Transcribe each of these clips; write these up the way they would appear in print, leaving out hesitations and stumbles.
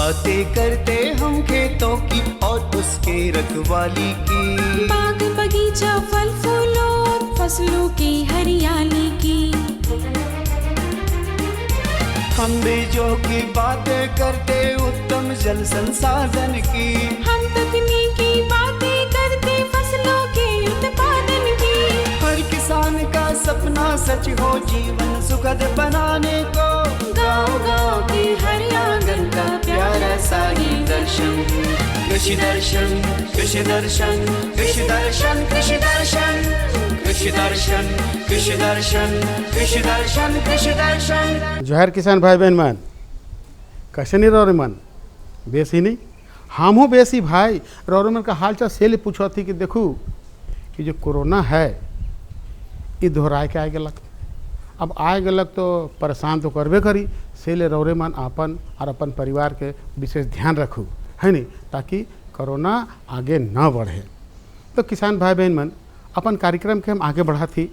बातें करते हम खेतों की और उसके रखवाली की, बाग बगीचा फल फूलों और फसलों की हरियाली की। हम बीजों की बातें करते उत्तम जल संसाधन की, हम तकनीकी बातें करते फसलों के उत्पादन की। हर किसान का सपना सच हो जीवन सुखद बनाने को, गाँव-गाँव के हर आंगन का प्यारा सा ये दर्शन। कृषि दर्शन, कृषि दर्शन, कृषि दर्शन, कृषि दर्शन, कृषि दर्शन, कृषि दर्शन, कृषि दर्शन, कृषि दर्शन। जोहार किसान भाई बहन मन, कैसे नहीं रहो मन? बेसी नहीं, हम हो बेसी भाई। रहो मन का हाल चाल से पूछो थी कि देखू कि जो कोरोना है ये दोहराए के आए गलक। अब आए गलक तो परेशान तो करबे करी, से ले रौरे मन आपन और अपन परिवार के विशेष ध्यान रखू, है नहीं, ताकि कोरोना आगे न बढ़े। तो किसान भाई बहन मन अपन कार्यक्रम के हम आगे बढ़ा थी,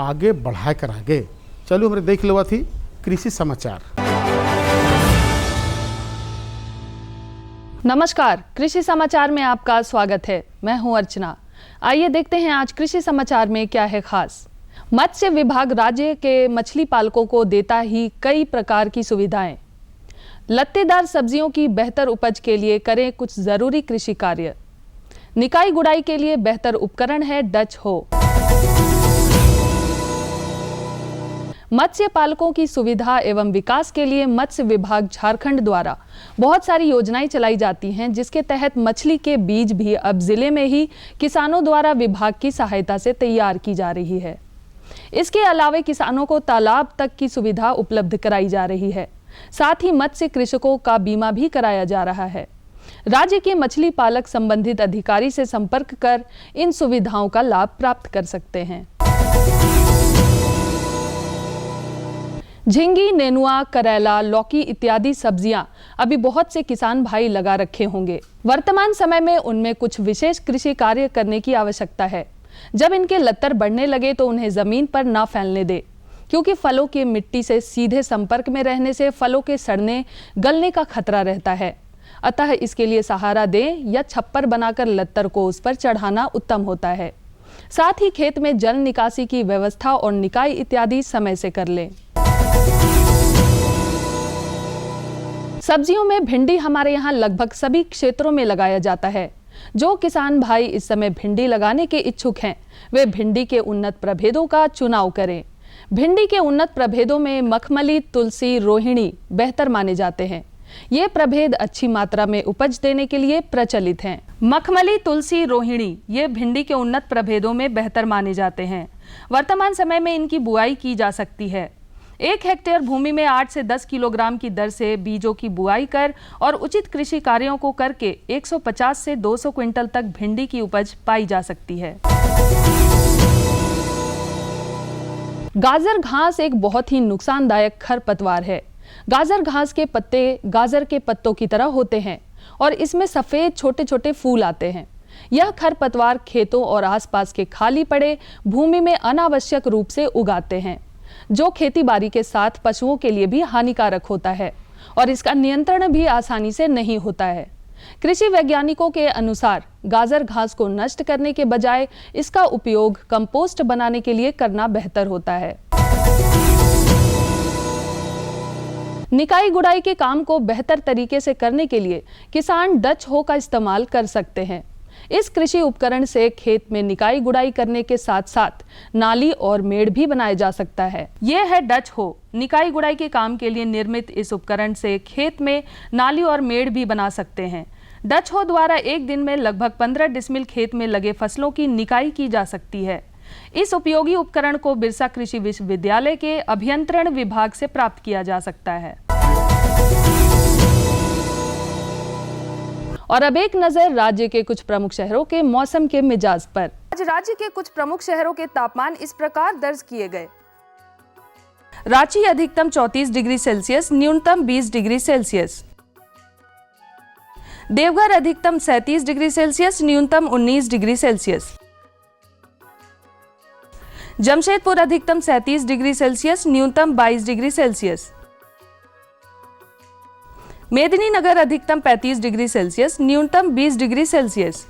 आगे बढ़ाए कर आगे चलो हमने देख लो थी कृषि समाचार। नमस्कार, कृषि समाचार में आपका स्वागत है। मैं हूं अर्चना। आइए देखते हैं आज कृषि समाचार में क्या है खास। मत्स्य विभाग राज्य के मछली पालकों को देता ही कई प्रकार की सुविधाएं। लत्तेदार सब्जियों की बेहतर उपज के लिए करें कुछ जरूरी कृषि कार्य। निकाई गुड़ाई के लिए बेहतर उपकरण है डच हो। मत्स्य पालकों की सुविधा एवं विकास के लिए मत्स्य विभाग झारखंड द्वारा बहुत सारी योजनाएं चलाई जाती हैं, जिसके तहत मछली के बीज भी अब जिले में ही किसानों द्वारा विभाग की सहायता से तैयार की जा रही है। इसके अलावा किसानों को तालाब तक की सुविधा उपलब्ध कराई जा रही है। साथ ही मत्स्य कृषकों का बीमा भी कराया जा रहा है। राज्य के मछली पालक संबंधित अधिकारी से संपर्क कर इन सुविधाओं का लाभ प्राप्त कर सकते हैं। झींगी, नेनुआ, करेला, लौकी इत्यादि सब्जियां अभी बहुत से किसान भाई लगा रखे होंगे। वर्तमान समय में उनमें कुछ विशेष कृषि कार्य करने की आवश्यकता है। जब इनके लत्तर बढ़ने लगे तो उन्हें जमीन पर ना फैलने दे, क्योंकि फलों के मिट्टी से सीधे संपर्क में रहने से फलों के सड़ने गलने का खतरा रहता है। अतः इसके लिए सहारा दें या छप्पर बनाकर लत्तर को उस पर चढ़ाना उत्तम होता है। साथ ही खेत में जल निकासी की व्यवस्था और निकाई इत्यादि समय से कर लें। सब्जियों में भिंडी हमारे यहाँ लगभग सभी क्षेत्रों में लगाया जाता है। जो किसान भाई इस समय भिंडी लगाने के इच्छुक हैं, वे भिंडी के उन्नत प्रभेदों का चुनाव करें। भिंडी के उन्नत प्रभेदों में मखमली, तुलसी, रोहिणी बेहतर माने जाते हैं। ये प्रभेद अच्छी मात्रा में उपज देने के लिए प्रचलित हैं। मखमली, तुलसी, रोहिणी ये भिंडी के उन्नत प्रभेदों में बेहतर माने जाते हैं। वर्तमान समय में इनकी बुआई की जा सकती है। 1 हेक्टेयर भूमि में 8 से 10 किलोग्राम की दर से बीजों की बुआई कर और उचित कृषि कार्यों को करके 150 से 200 क्विंटल तक भिंडी की उपज पाई जा सकती है। गाजर घास एक बहुत ही नुकसानदायक खरपतवार है। गाजर घास के पत्ते गाजर के पत्तों की तरह होते हैं और इसमें सफेद छोटे छोटे फूल आते हैं। यह खरपतवार खेतों और आसपास के खाली पड़े भूमि में अनावश्यक रूप से उगाते हैं, जो खेती बाड़ी के साथ पशुओं के लिए भी हानिकारक होता है और इसका नियंत्रण भी आसानी से नहीं होता है। कृषि वैज्ञानिकों के अनुसार गाजर घास को नष्ट करने के बजाय इसका उपयोग कंपोस्ट बनाने के लिए करना बेहतर होता है। निकाई गुड़ाई के काम को बेहतर तरीके से करने के लिए किसान डच हो का इस्तेमाल कर सकते हैं। इस कृषि उपकरण से खेत में निकाई गुड़ाई करने के साथ साथ नाली और मेड़ भी बनाया जा सकता है। यह है डच हो। निकाई गुड़ाई के काम के लिए निर्मित इस उपकरण से खेत में नाली और मेड़ भी बना सकते हैं। डच हो द्वारा एक दिन में लगभग 15 डिसमिल खेत में लगे फसलों की निकाई की जा सकती है। इस उपयोगी उपकरण को बिरसा कृषि विश्वविद्यालय के अभियंत्रण विभाग से प्राप्त किया जा सकता है। और अब एक नजर राज्य के कुछ प्रमुख शहरों के मौसम के मिजाज पर। आज राज्य के कुछ प्रमुख शहरों के तापमान इस प्रकार दर्ज किए गए। रांची अधिकतम 34 डिग्री सेल्सियस, न्यूनतम 20 डिग्री सेल्सियस। देवघर अधिकतम 37 डिग्री सेल्सियस, न्यूनतम 19 डिग्री सेल्सियस। जमशेदपुर अधिकतम 37 डिग्री सेल्सियस, न्यूनतम 22 डिग्री सेल्सियस। मेदिनीनगर अधिकतम 35 डिग्री सेल्सियस, न्यूनतम 20 डिग्री सेल्सियस।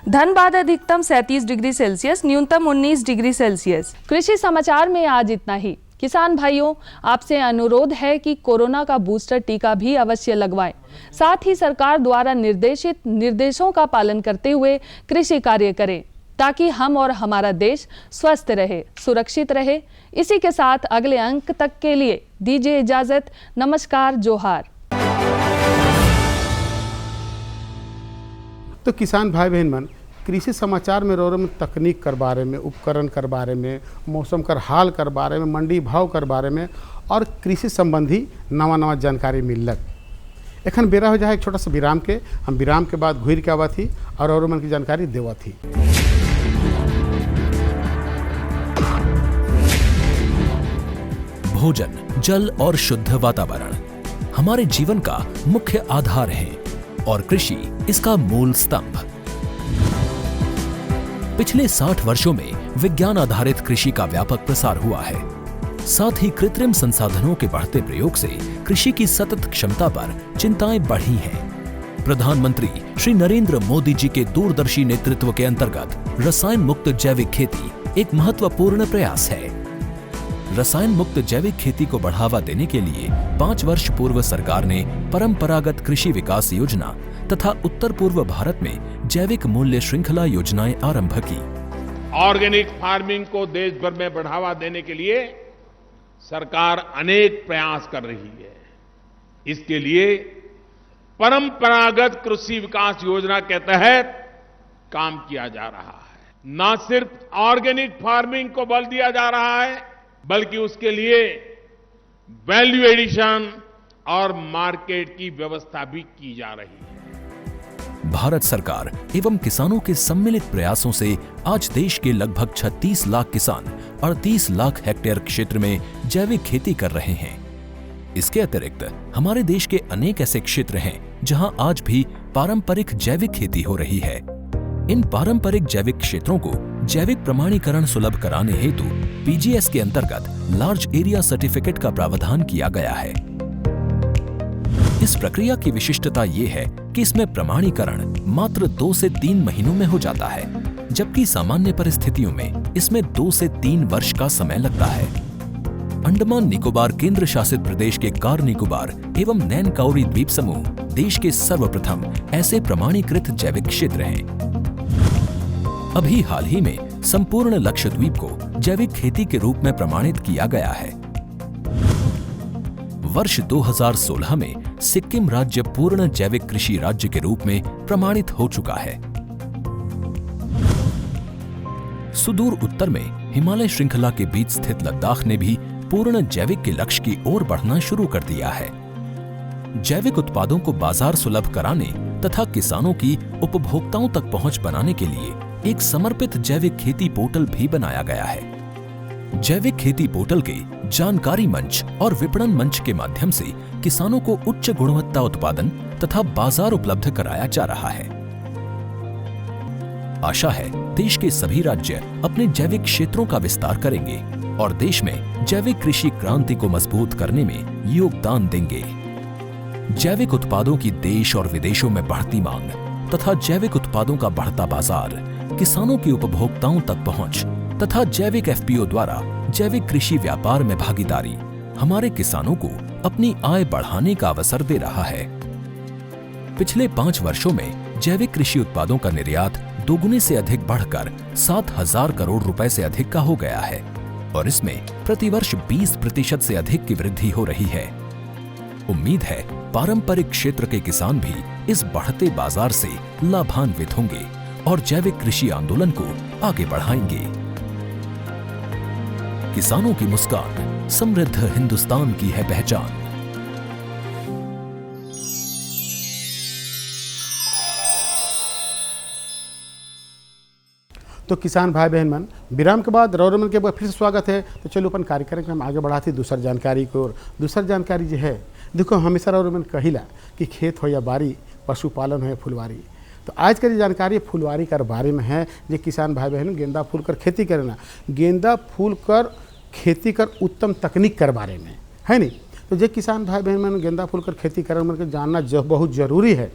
धनबाद अधिकतम 37 डिग्री सेल्सियस, न्यूनतम 19 डिग्री सेल्सियस। कृषि समाचार में आज इतना ही। किसान भाइयों, आपसे अनुरोध है कि कोरोना का बूस्टर टीका भी अवश्य लगवाएं। साथ ही सरकार द्वारा निर्देशित निर्देशों का पालन करते हुए कृषि कार्य करें, ताकि हम और हमारा देश स्वस्थ रहे, सुरक्षित रहे। इसी के साथ अगले अंक तक के लिए दीजिए इजाजत। नमस्कार, जोहार। तो किसान भाई बहन मन, कृषि समाचार में रोम तकनीक कर बारे में, उपकरण कर बारे में, मौसम कर हाल कर बारे में, मंडी भाव कर बारे में और कृषि संबंधी नवा नवा जानकारी मिलक। एखन बेरा हो जाए एक छोटा सा विराम के। हम विराम के बाद घूर के आवा थी और मन की जानकारी देवा थी। भोजन, जल और शुद्ध वातावरण हमारे जीवन का मुख्य आधार है और कृषि इसका मूल स्तंभ। पिछले 60 वर्षों में विज्ञान आधारित कृषि का व्यापक प्रसार हुआ है। साथ ही कृत्रिम संसाधनों के बढ़ते प्रयोग से कृषि की सतत क्षमता पर चिंताएं बढ़ी हैं। प्रधानमंत्री श्री नरेंद्र मोदी जी के दूरदर्शी नेतृत्व के अंतर्गत रसायन मुक्त जैविक खेती एक महत्वपूर्ण प्रयास है। रसायन मुक्त जैविक खेती को बढ़ावा देने के लिए 5 वर्ष पूर्व सरकार ने परंपरागत कृषि विकास योजना तथा उत्तर पूर्व भारत में जैविक मूल्य श्रृंखला योजनाएं आरंभ की। ऑर्गेनिक फार्मिंग को देश भर में बढ़ावा देने के लिए सरकार अनेक प्रयास कर रही है। इसके लिए परंपरागत कृषि विकास योजना के तहत काम किया जा रहा है। न सिर्फ ऑर्गेनिक फार्मिंग को बल दिया जा रहा है, बल्कि उसके लिए वैल्यू एडिशन और मार्केट की व्यवस्था भी की जा रही है। भारत सरकार एवं किसानों के सम्मिलित प्रयासों से आज देश के लगभग 36 लाख किसान 38 लाख हेक्टेयर क्षेत्र में जैविक खेती कर रहे हैं। इसके अतिरिक्त हमारे देश के अनेक ऐसे क्षेत्र हैं जहां आज भी पारंपरिक जैविक खेती हो रही है। इन पारंपरिक जैविक क्षेत्रों को जैविक प्रमाणीकरण सुलभ कराने हेतु पीजीएस के अंतर्गत लार्ज एरिया सर्टिफिकेट का प्रावधान किया गया है। इस प्रक्रिया की विशिष्टता ये है कि इसमें प्रमाणीकरण मात्र 2 से 3 महीनों में हो जाता है, जबकि सामान्य परिस्थितियों में इसमें 2 से 3 वर्ष का समय लगता है। अंडमान निकोबार केंद्र शासित प्रदेश के कार निकोबार एवं नैन काउरी द्वीप समूह देश के सर्वप्रथम ऐसे प्रमाणीकृत जैविक क्षेत्र हैं। अभी हाल ही में संपूर्ण लक्षद्वीप को जैविक खेती के रूप में प्रमाणित किया गया है। वर्ष 2016 में सिक्किम राज्य पूर्ण जैविक कृषि राज्य के रूप में प्रमाणित हो चुका है। सुदूर उत्तर में हिमालय श्रृंखला के बीच स्थित लद्दाख ने भी पूर्ण जैविक के लक्ष्य की ओर बढ़ना शुरू कर दिया है। जैविक उत्पादों को बाजार सुलभ कराने तथा किसानों की उपभोक्ताओं तक पहुंच बनाने के लिए एक समर्पित जैविक खेती पोर्टल भी बनाया गया है। जैविक खेती पोर्टल के जानकारी मंच और विपणन मंच के माध्यम से किसानों को उच्च गुणवत्ता उत्पादन तथा बाजार उपलब्ध कराया जा रहा है। आशा है देश के सभी राज्य अपने जैविक क्षेत्रों का विस्तार करेंगे और देश में जैविक कृषि क्रांति को मजबूत करने में योगदान देंगे। जैविक उत्पादों की देश और विदेशों में बढ़ती मांग तथा जैविक उत्पादों का बढ़ता बाजार, किसानों की उपभोक्ताओं तक पहुंच तथा जैविक एफपीओ द्वारा जैविक कृषि व्यापार में भागीदारी हमारे किसानों को अपनी आय बढ़ाने का अवसर दे रहा है। पिछले 5 वर्षों में जैविक कृषि उत्पादों का निर्यात दोगुने से अधिक बढ़कर 7,000 करोड़ रुपए से अधिक का हो गया है और इसमें प्रतिवर्ष 20% से अधिक की वृद्धि हो रही है। उम्मीद है पारंपरिक क्षेत्र के किसान भी इस बढ़ते बाजार से लाभान्वित होंगे और जैविक कृषि आंदोलन को आगे बढ़ाएंगे। किसानों की मुस्कान समृद्ध हिंदुस्तान की है पहचान। तो किसान भाई बहन मन, विराम के बाद रौरमन के फिर से स्वागत है। तो चलो अपन कार्यक्रम में हम आगे बढ़ाते दूसर जानकारी को। और दूसर जानकारी जो है, देखो हमेशा रौरमन कहिला कि खेत हो या बारी, पशुपालन हो या फुलवारी। तो आज का जानकारी फुलवारी कर बारे में है। जो किसान भाई बहन गेंदा फूल कर खेती करना, गेंदा फूल कर खेती कर उत्तम तकनीक कर बारे में है नहीं। तो जो किसान भाई बहन मैंने गेंदा फूल कर खेती करन मन के जानना बहुत जरूरी है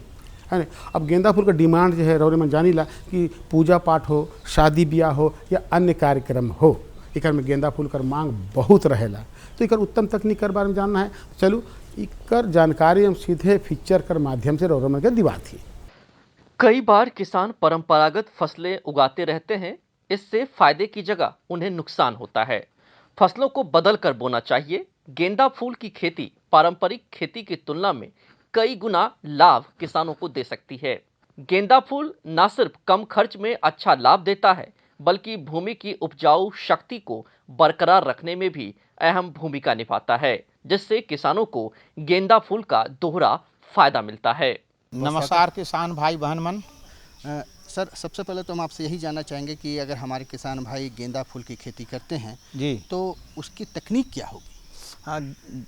नहीं। अब गेंदा फूल का डिमांड जो है रौरे में जानी ला कि पूजा पाठ हो, शादी ब्याह हो या अन्य कार्यक्रम हो, एक में गेंदा फूल कर मांग बहुत रहेला। तो एक उत्तम तकनीक कर बारे में जानना है, चलो इकर जानकारी हम सीधे फीचर कर माध्यम से रौरे में के दिवा थी। कई बार किसान परंपरागत फसलें उगाते रहते हैं, इससे फायदे की जगह उन्हें नुकसान होता है। फसलों को बदल कर बोना चाहिए। गेंदा फूल की खेती पारंपरिक खेती की तुलना में कई गुना लाभ किसानों को दे सकती है। गेंदा फूल न सिर्फ कम खर्च में अच्छा लाभ देता है, बल्कि भूमि की उपजाऊ शक्ति को बरकरार रखने में भी अहम भूमिका निभाता है, जिससे किसानों को गेंदा फूल का दोहरा फायदा मिलता है। नमस्कार किसान भाई बहन मन। सर, सबसे पहले तो हम आपसे यही जानना चाहेंगे कि अगर हमारे किसान भाई गेंदा फूल की खेती करते हैं जी, तो उसकी तकनीक क्या होगी? हाँ,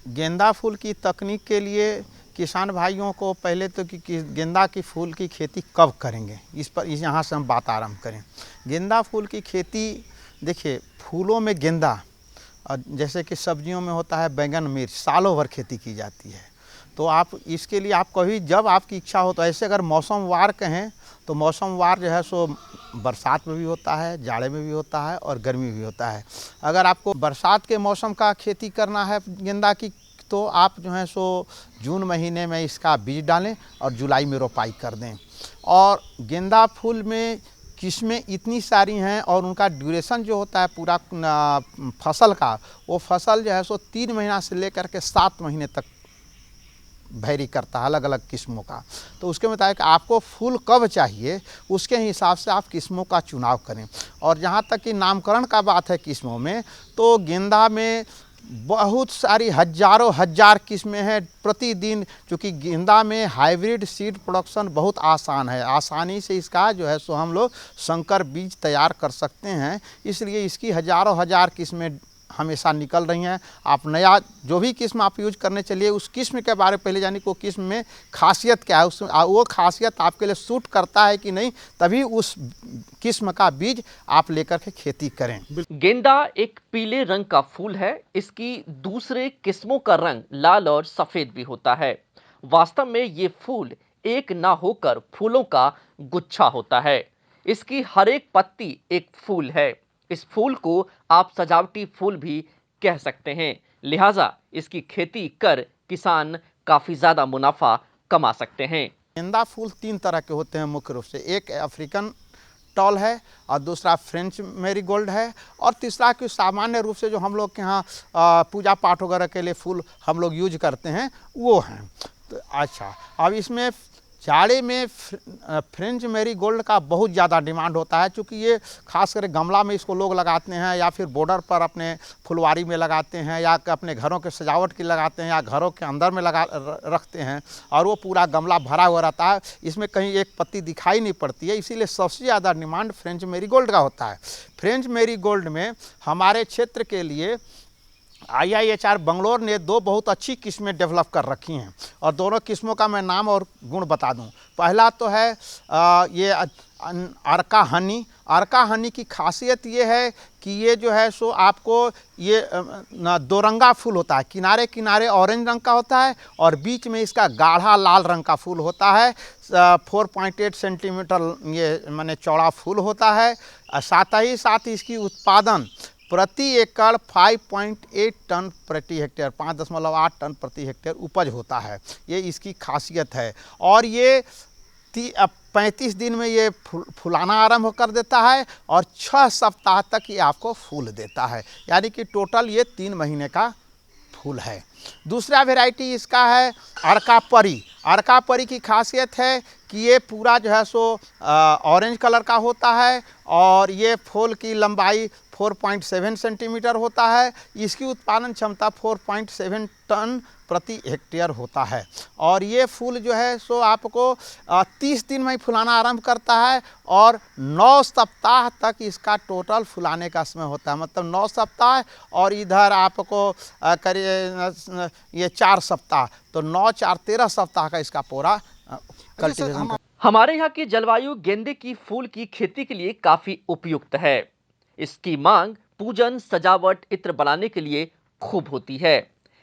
गेंदा फूल की तकनीक के लिए किसान भाइयों को पहले तो कि गेंदा की फूल की खेती कब करेंगे, इस पर यहाँ से हम बात आरंभ करें। गेंदा फूल की खेती देखिए, फूलों में गेंदा जैसे कि सब्जियों में होता है बैंगन मिर्च, सालों भर खेती की जाती है। तो आप इसके लिए आप कभी जब आपकी इच्छा हो, तो ऐसे अगर मौसमवार कहें तो मौसमवार जो है सो बरसात में भी होता है, जाड़े में भी होता है और गर्मी में भी होता है। अगर आपको बरसात के मौसम का खेती करना है गेंदा की, तो आप जो है सो जून महीने में इसका बीज डालें और जुलाई में रोपाई कर दें। और गेंदा फूल में किस्में इतनी सारी हैं और उनका ड्यूरेशन जो होता है पूरा फसल का, वो फसल जो है सो 3 महीना से लेकर के 7 महीने तक वैरी करता है, अलग अलग किस्मों का। तो उसके मुताबिक आपको फूल कब चाहिए, उसके हिसाब से आप किस्मों का चुनाव करें। और जहाँ तक कि नामकरण का बात है किस्मों में, तो गेंदा में बहुत सारी हजारों हजार किस्में हैं प्रतिदिन, क्योंकि गेंदा में हाइब्रिड सीड प्रोडक्शन बहुत आसान है। आसानी से इसका जो है सो हम लोग संकर बीज तैयार कर सकते हैं, इसलिए इसकी हजारों हजार किस्में हमेशा निकल रही हैं। आप नया जो भी किस्म आप यूज करने चलिए, उस किस्म के बारे में पहले जानिए कि वो किस्म में खासियत क्या है, वो खासियत आपके लिए सूट करता है कि नहीं, तभी उस किस्म का बीज आप लेकर के खेती करें। गेंदा एक पीले रंग का फूल है। इसकी दूसरे किस्मों का रंग लाल और सफेद भी होता है। वास्तव में ये फूल एक ना होकर फूलों का गुच्छा होता है। इसकी हर एक पत्ती एक फूल है। इस फूल को आप सजावटी फूल भी कह सकते हैं, लिहाजा इसकी खेती कर किसान काफी ज्यादा मुनाफा कमा सकते हैं। गेंदा फूल 3 तरह के होते हैं मुख्य रूप से। एक अफ्रीकन टॉल है और दूसरा फ्रेंच मैरीगोल्ड है और तीसरा कि सामान्य रूप से जो हम लोग के यहाँ पूजा पाठ वगैरह के लिए फूल हम लोग यूज करते हैं वो हैं। तो अच्छा, अब इसमें जाड़े में फ्रेंच मैरीगोल्ड का बहुत ज़्यादा डिमांड होता है, क्योंकि ये खास करके गमला में इसको लोग लगाते हैं या फिर बॉर्डर पर अपने फुलवारी में लगाते हैं या अपने घरों के सजावट की लगाते हैं या घरों के अंदर में रखते हैं और वो पूरा गमला भरा हुआ रहता है। इसमें कहीं एक पत्ती दिखाई नहीं पड़ती है, इसीलिए सबसे ज़्यादा डिमांड फ्रेंच मैरीगोल्ड का होता है। फ्रेंच मैरीगोल्ड में हमारे क्षेत्र के लिए IIHR बंगलोर ने 2 बहुत अच्छी किस्में डेवलप कर रखी हैं और दोनों किस्मों का मैं नाम और गुण बता दूं। पहला तो है ये अर्का हनी। अर्का हनी की खासियत ये है कि ये जो है सो आपको ये 2 रंगा फूल होता है। किनारे किनारे ऑरेंज रंग का होता है और बीच में इसका गाढ़ा लाल रंग का फूल होता है। 4.8 सेंटीमीटर ये माने चौड़ा फूल होता है। साथ ही इसकी उत्पादन प्रति एकड़ 5.8 टन प्रति हेक्टेयर, 5.8 टन प्रति हेक्टेयर उपज होता है। ये इसकी खासियत है। और ये 35 दिन में ये फुलाना आरंभ कर देता है और 6 सप्ताह तक ये आपको फूल देता है, यानी कि टोटल ये 3 महीने का फूल है। दूसरा वैरायटी इसका है अर्का परी। अर्का परी की खासियत है कि ये पूरा जो है सो ऑरेंज कलर का होता है और ये फूल की लंबाई 4.7 सेंटीमीटर होता है। इसकी उत्पादन क्षमता 4.7 टन प्रति हेक्टेयर होता है और ये फूल जो है सो आपको 30 दिन में ही फुलाना आरंभ करता है और 9 सप्ताह तक इसका टोटल फुलाने का समय होता है। मतलब 9 सप्ताह और इधर आपको करिए ये 4 सप्ताह, तो 9 4 13 सप्ताह का इसका पूरा कल्टीवेशन। हमारे यहाँ की जलवायु गेंदे की फूल की खेती के लिए काफी उपयुक्त है। इसकी मांग पूजन, सजावट, इत्र बनाने के लिए खूब होती है।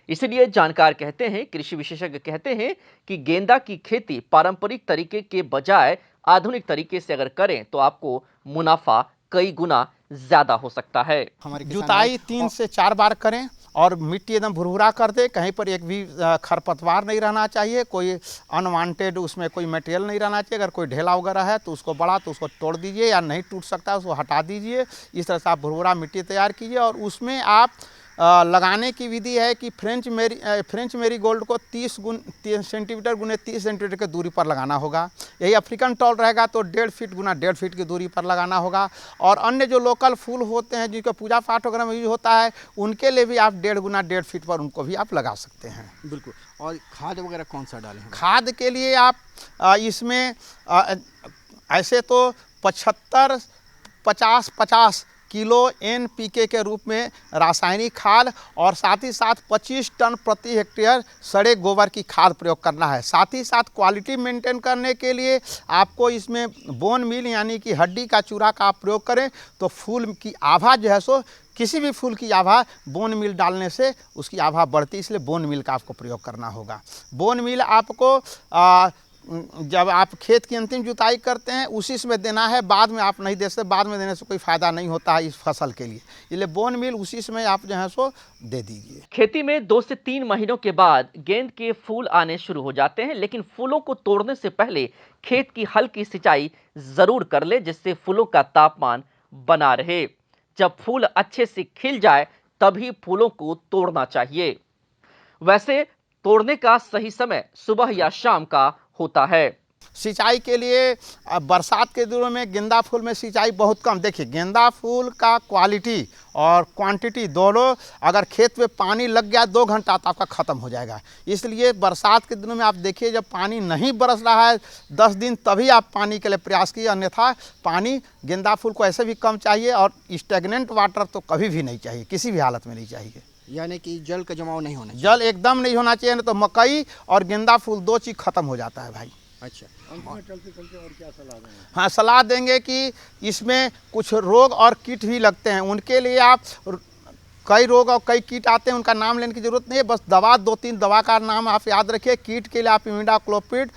इसलिए जानकार कहते हैं, कृषि विशेषज्ञ कहते हैं कि गेंदा की खेती पारंपरिक तरीके के बजाय आधुनिक तरीके से अगर करें तो आपको मुनाफा कई गुना ज्यादा हो सकता है। जुताई 3 से 4 बार करें और मिट्टी एकदम भुरभुरा कर दे, कहीं पर एक भी खरपतवार नहीं रहना चाहिए, कोई अनवांटेड उसमें कोई मटेरियल नहीं रहना चाहिए। अगर कोई ढेला वगैरह है तो उसको बड़ा तो उसको तोड़ दीजिए, या नहीं टूट सकता है उसको हटा दीजिए। इस तरह से आप भुरभुरा मिट्टी तैयार कीजिए और उसमें आप लगाने की विधि है कि फ्रेंच मेरीगोल्ड को 30 सेंटीमीटर गुने 30 सेंटीमीटर की दूरी पर लगाना होगा। यही अफ्रीकन टॉल रहेगा तो 1.5 फीट गुना 1.5 फीट की दूरी पर लगाना होगा। और अन्य जो लोकल फूल होते हैं जिनका पूजा पाठ वगैरह में यूज होता है, उनके लिए भी आप 1.5 गुना 1.5 फीट पर उनको भी आप लगा सकते हैं। बिल्कुल। और खाद वगैरह कौन सा डालें? खाद के लिए आप इसमें ऐसे तो 50-50 किलो NPK के रूप में रासायनिक खाद और साथ ही साथ 25 टन प्रति हेक्टेयर सड़े गोबर की खाद प्रयोग करना है। साथ ही साथ क्वालिटी मेंटेन करने के लिए आपको इसमें बोन मील यानी कि हड्डी का चूरा का आप प्रयोग करें तो फूल की आभा जो है सो किसी भी फूल की आभा बोन मील डालने से उसकी आभा बढ़ती, इसलिए बोन मील का आपको प्रयोग करना होगा। बोन मील आपको जब आप खेत की अंतिम जुताई करते हैं उसी समय देना है, बाद में आप नहीं दे सकते। बाद में देने से कोई फ़ायदा नहीं होता है इस फसल के लिए, इसलिए बोन मील उसी समय आप जो है सो दे दीजिए। खेती में 2 से 3 महीनों के बाद गेंद के फूल आने शुरू हो जाते हैं, लेकिन फूलों को तोड़ने से पहले खेत की हल्की सिंचाई जरूर कर ले, जिससे फूलों का तापमान बना रहे। जब फूल अच्छे से खिल जाए तभी फूलों को तोड़ना चाहिए। वैसे तोड़ने का सही समय सुबह या शाम का होता है। सिंचाई के लिए बरसात के दिनों में गेंदा फूल में सिंचाई बहुत कम। देखिए, गेंदा फूल का क्वालिटी और क्वांटिटी दोनों, अगर खेत में पानी लग गया 2 घंटा तो आपका ख़त्म हो जाएगा। इसलिए बरसात के दिनों में आप देखिए जब पानी नहीं बरस रहा है 10 दिन तभी आप पानी के लिए प्रयास कीजिए, अन्यथा पानी गेंदा फूल को ऐसे भी कम चाहिए और स्टेगनेंट वाटर तो कभी भी नहीं चाहिए, किसी भी हालत में नहीं चाहिए। यानी कि जल का जमाव नहीं होना चाहिए। जल एकदम नहीं होना चाहिए, नहीं तो मकई और गेंदा फूल 2 चीज़ खत्म हो जाता है भाई। अच्छा, चलते और क्या सलाह देंगे? हाँ, सलाह देंगे कि इसमें कुछ रोग और कीट भी लगते हैं, उनके लिए आप कई रोग और कई कीट आते हैं, उनका नाम लेने की जरूरत नहीं है, बस दवा 2-3 दवा का नाम आप याद रखिए। कीट के लिए आप इमिडाक्लोपिड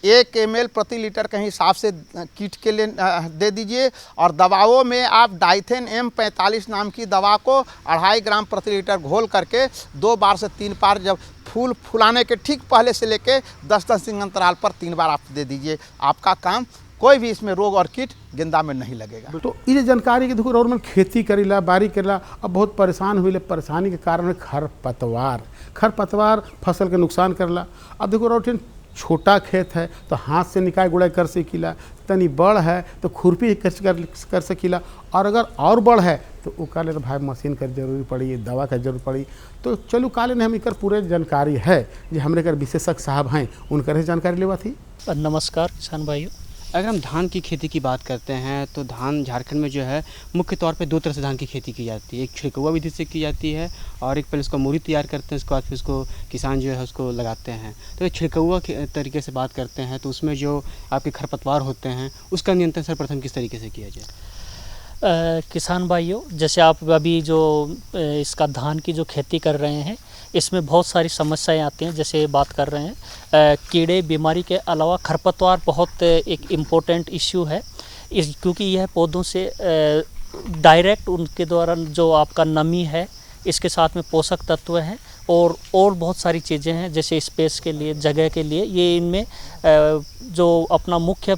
1 ml प्रति लीटर के हिसाब से कीट के लिए दे दीजिए। और दवाओं में आप डाइथेन M45 नाम की दवा को 2.5 ग्राम प्रति लीटर घोल करके 2 बार से 3 बार जब फूल फुलाने के ठीक पहले से लेके 10-10 दिन अंतराल पर 3 बार आप दे दीजिए। आपका काम कोई भी इसमें रोग और कीट गेंदा में नहीं लगेगा। तो ये जानकारी के देखो और मैं खेती करेला बारी करेला अब बहुत परेशान हुई। परेशानी के कारण खरपतवार फसल के नुकसान करला। अब देखो रोटिन छोटा खेत है तो हाथ से निकाय गुड़ाई कर सकीला, तनी बड़ है तो खुरपी कर सकीला, और अगर और बड़ है तो ओका ले भाई मशीन कर जरूरी पड़ी, दवा का जरूरत पड़ी। तो चलो काले ने हम एक पूरे जानकारी है जो हमरे कर विशेषज्ञ साहब हैं उनकर जानकारी लेवा थी। नमस्कार किसान भाइयों। अगर हम धान की खेती की बात करते हैं तो धान झारखंड में जो है मुख्य तौर पे 2 तरह से धान की खेती की जाती है। एक छिड़कवा विधि से की जाती है और एक पहले उसको मूरी तैयार करते हैं, उसके बाद फिर उसको किसान जो है उसको लगाते हैं। तो ये छिड़कवा तरीके से बात करते हैं तो उसमें जो आपके खरपतवार होते हैं उसका नियंत्रण सर्वप्रथम किस तरीके से किया जाए? किसान भाइयों, जैसे आप अभी जो इसका धान की जो खेती कर रहे हैं इसमें बहुत सारी समस्याएं आती हैं। जैसे बात कर रहे हैं कीड़े बीमारी के अलावा खरपतवार बहुत एक इम्पोर्टेंट इश्यू है, क्योंकि यह पौधों से डायरेक्ट उनके द्वारा जो आपका नमी है इसके साथ में पोषक तत्व हैं और बहुत सारी चीज़ें हैं, जैसे स्पेस के लिए, जगह के लिए, ये इनमें जो अपना मुख्य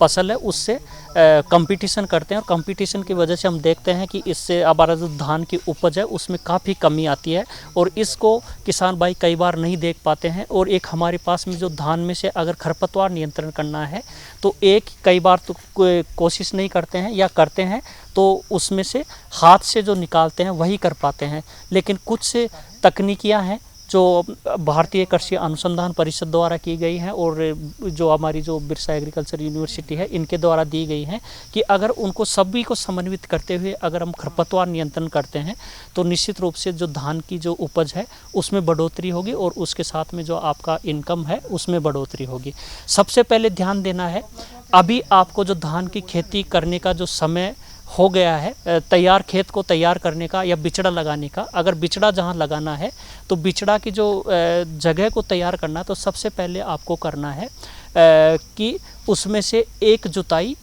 फसल है उससे कंपटीशन करते हैं। और कंपटीशन की वजह से हम देखते हैं कि इससे हमारा जो धान की उपज है उसमें काफ़ी कमी आती है और इसको किसान भाई कई बार नहीं देख पाते हैं। और एक हमारे पास में जो धान में से अगर खरपतवार नियंत्रण करना है तो एक कई बार तो कोशिश नहीं करते हैं या करते हैं तो उसमें से हाथ से जो निकालते हैं वही कर पाते हैं। लेकिन कुछ से तकनीकियां हैं जो भारतीय कृषि अनुसंधान परिषद द्वारा की गई हैं और जो हमारी जो बिरसा एग्रीकल्चर यूनिवर्सिटी है इनके द्वारा दी गई हैं कि अगर उनको सभी को समन्वित करते हुए अगर हम खरपतवार नियंत्रण करते हैं तो निश्चित रूप से जो धान की जो उपज है उसमें बढ़ोतरी होगी और उसके साथ में जो आपका इनकम है उसमें बढ़ोतरी होगी। सबसे पहले ध्यान देना है, अभी आपको जो धान की खेती करने का जो समय हो गया है तैयार, खेत को तैयार करने का या बिचड़ा लगाने का, अगर बिचड़ा जहाँ लगाना है तो बिचड़ा की जो जगह को तैयार करना, तो सबसे पहले आपको करना है कि उसमें से एक जुताई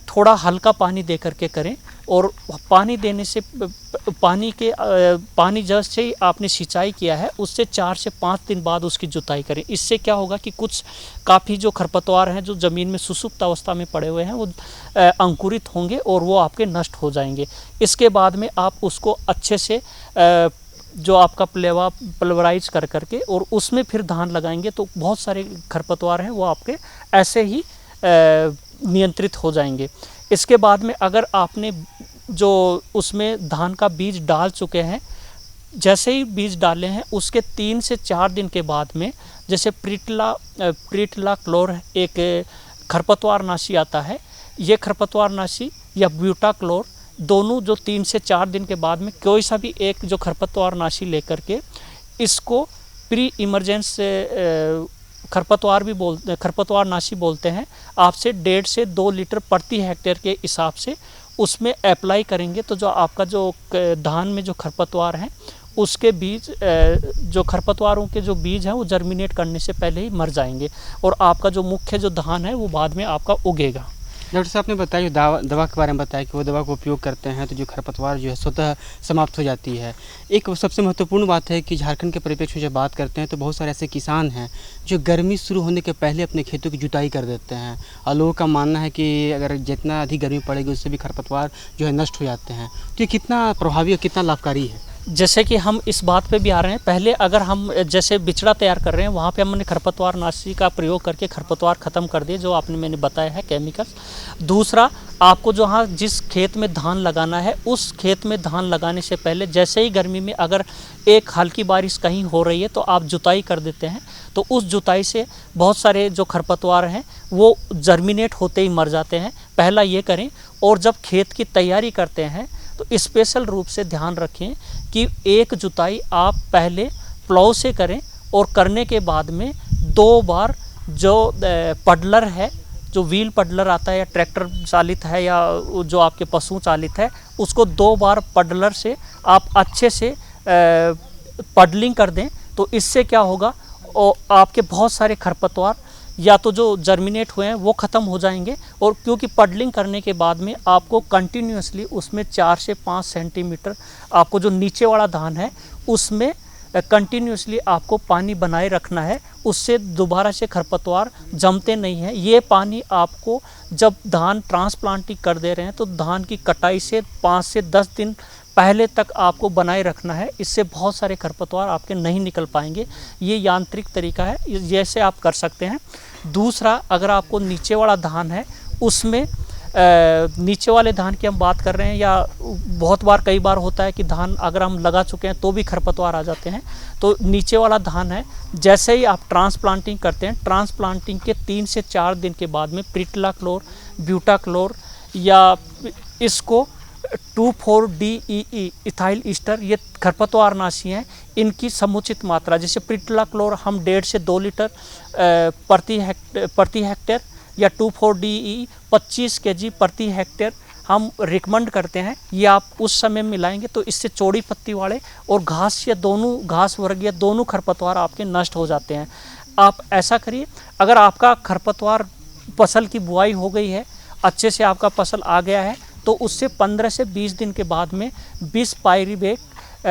थोड़ा हल्का पानी दे करके करें, और पानी देने से पानी जस्ट से ही आपने सिंचाई किया है उससे 4 से 5 दिन बाद उसकी जुताई करें। इससे क्या होगा कि कुछ काफ़ी जो खरपतवार हैं जो ज़मीन में सुसुप्त अवस्था में पड़े हुए हैं वो अंकुरित होंगे और वो आपके नष्ट हो जाएंगे। इसके बाद में आप उसको अच्छे से जो आपका पल्वराइज कर करके और उसमें फिर धान लगाएंगे तो बहुत सारे खरपतवार हैं वो आपके ऐसे ही नियंत्रित हो जाएंगे। इसके बाद में अगर आपने जो उसमें धान का बीज डाल चुके हैं, जैसे ही बीज डाले हैं उसके 3 से 4 दिन के बाद में, जैसे प्रीटला क्लोर एक खरपतवार नाशी आता है, ये खरपतवार नाशी या ब्यूटा क्लोर दोनों जो 3 से 4 दिन के बाद में कोई सा भी एक जो खरपतवार नाशी लेकर के इसको प्री इमरजेंस खरपतवार नाशी बोलते हैं, आपसे 1.5 से 2 लीटर प्रति हेक्टेयर के हिसाब से उसमें अप्लाई करेंगे तो जो आपका जो धान में जो खरपतवार हैं उसके बीज जो खरपतवारों के जो बीज हैं वो जर्मिनेट करने से पहले ही मर जाएंगे और आपका जो मुख्य जो धान है वो बाद में आपका उगेगा। डॉक्टर साहब ने बताया जो दवा के बारे में बताया कि वो दवा को उपयोग करते हैं तो जो खरपतवार जो है स्वतः समाप्त हो जाती है। एक सबसे महत्वपूर्ण बात है कि झारखंड के परिप्रेक्ष्य में जब बात करते हैं तो बहुत सारे ऐसे किसान हैं जो गर्मी शुरू होने के पहले अपने खेतों की जुताई कर देते हैं और लोगों का मानना है कि अगर जितना अधिक गर्मी पड़ेगी उससे भी खरपतवार जो है नष्ट हो जाते हैं। तो ये कितना प्रभावी और कितना लाभकारी है? जैसे कि हम इस बात पे भी आ रहे हैं, पहले अगर हम जैसे बिचड़ा तैयार कर रहे हैं वहाँ पे हमने खरपतवार नाशी का प्रयोग करके खरपतवार ख़त्म कर दिए जो मैंने बताया है केमिकल्स। दूसरा, आपको जो हाँ जिस खेत में धान लगाना है उस खेत में धान लगाने से पहले जैसे ही गर्मी में अगर एक हल्की बारिश कहीं हो रही है तो आप जुताई कर देते हैं तो उस जुताई से बहुत सारे जो खरपतवार हैं वो जर्मिनेट होते ही मर जाते हैं। पहला ये करें, और जब खेत की तैयारी करते हैं तो स्पेशल रूप से ध्यान रखें कि एक जुताई आप पहले प्लाव से करें और करने के बाद में 2 बार जो पडलर है, जो व्हील पडलर आता है या ट्रैक्टर चालित है या जो आपके पशु चालित है, उसको 2 बार पडलर से आप अच्छे से पडलिंग कर दें। तो इससे क्या होगा, और आपके बहुत सारे खरपतवार या तो जो जर्मिनेट हुए हैं वो ख़त्म हो जाएंगे, और क्योंकि पडलिंग करने के बाद में आपको कंटिन्यूसली उसमें 4 से 5 सेंटीमीटर आपको जो नीचे वाला धान है उसमें कंटिन्यूसली आपको पानी बनाए रखना है, उससे दोबारा से खरपतवार जमते नहीं हैं। ये पानी आपको जब धान ट्रांसप्लांटिंग कर दे रहे हैं तो धान की कटाई से 5 से 10 दिन पहले तक आपको बनाए रखना है, इससे बहुत सारे खरपतवार आपके नहीं निकल पाएंगे। ये यांत्रिक तरीका है, जैसे आप कर सकते हैं। दूसरा, अगर आपको नीचे वाला धान है उसमें नीचे वाले धान की हम बात कर रहे हैं, या बहुत बार कई बार होता है कि धान अगर हम लगा चुके हैं तो भी खरपतवार आ जाते हैं, तो नीचे वाला धान है जैसे ही आप ट्रांसप्लांटिंग करते हैं, ट्रांसप्लांटिंग के 3 से 4 दिन के बाद में प्रीटला क्लोर, ब्यूटा क्लोर या इसको 2,4-DEE इथाइल ईस्टर, ये खरपतवार नाशी हैं, इनकी समुचित मात्रा, जैसे प्रीटला क्लोर हम 1.5 से 2 लीटर प्रति हेक्टेयर या 2,4-DEE 25 kg प्रति हेक्टेयर हम रिकमेंड करते हैं। ये आप उस समय मिलाएंगे तो इससे चौड़ी पत्ती वाले और घास या दोनों घास वर्ग या दोनों खरपतवार आपके नष्ट हो जाते हैं। आप ऐसा करिए, अगर आपका खरपतवार फसल की बुआई हो गई है, अच्छे से आपका फसल आ गया है, तो उससे 15 से 20 दिन के बाद में 20 पायरीवेट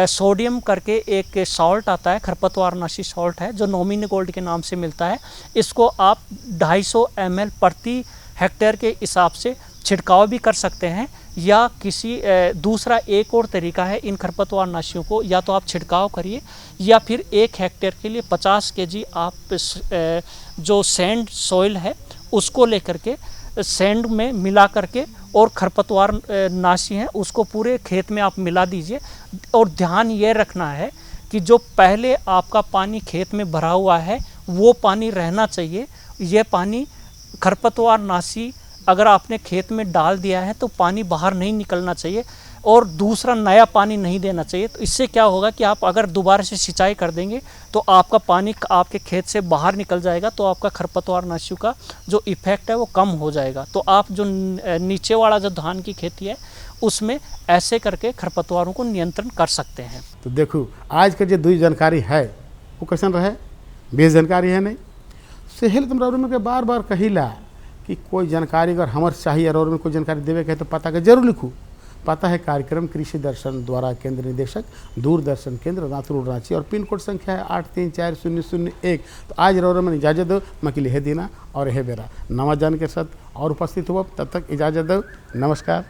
सोडियम करके एक सॉल्ट आता है, खरपतवार नाशी सॉल्ट है जो नॉमिनी गोल्ड के नाम से मिलता है, इसको आप 250 ml प्रति हेक्टेयर के हिसाब से छिड़काव भी कर सकते हैं। या किसी दूसरा एक और तरीका है इन खरपतवार नाशियों को, या तो आप छिड़काव करिए या फिर 1 हेक्टेयर के लिए 50 kg आप जो सैंड सॉइल है उसको लेकर के सैंड में मिला करके और खरपतवार नाशी हैं उसको पूरे खेत में आप मिला दीजिए। और ध्यान ये रखना है कि जो पहले आपका पानी खेत में भरा हुआ है वो पानी रहना चाहिए। ये पानी खरपतवार नाशी अगर आपने खेत में डाल दिया है तो पानी बाहर नहीं निकलना चाहिए। और दूसरा नया पानी नहीं देना चाहिए। तो इससे क्या होगा कि आप अगर दोबारा से सिंचाई कर देंगे तो आपका पानी आपके खेत से बाहर निकल जाएगा, तो आपका खरपतवार नाशियों का जो इफेक्ट है वो कम हो जाएगा। तो आप जो नीचे वाला जो धान की खेती है उसमें ऐसे करके खरपतवारों को नियंत्रण कर सकते हैं। तो देखो आज के जो दुई जानकारी है वो कैसन रहे, बेस जानकारी है नहीं सेहल तुम रौर में के बार बार कहिला कि कोई जानकारी अगर हमारे चाहिए रौर में कोई जानकारी देवे के है तो पता के जरूर लिखू। पता है कार्यक्रम कृषि दर्शन द्वारा केंद्र निदेशक दूरदर्शन केंद्र रातुर रांची और पिन कोड संख्या है 834001। तो आज रौर में इजाज़त दो मकी लिहे देना और यह बेरा नवा जान के साथ और उपस्थित हुआ, तब तक इजाज़त दो, नमस्कार,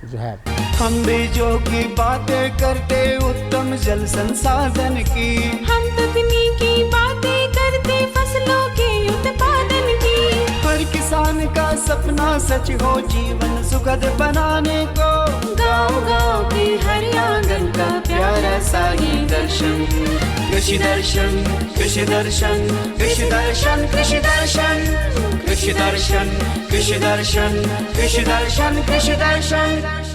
जोहार। हम बीजों की बातें करते उत्तम जल संसाधन की, हम तकनीकी बातें करते फसलों के उत्पादन की। हर किसान का सपना सच हो जीवन सुखद बनाने को, गाँव-गाँव के हर आंगन का प्यारा सा ही दर्शन। कृषि दर्शन कृषि दर्शन कृषि दर्शन कृषि दर्शन कृषि दर्शन कृषि दर्शन कृषि दर्शन कृषि दर्शन।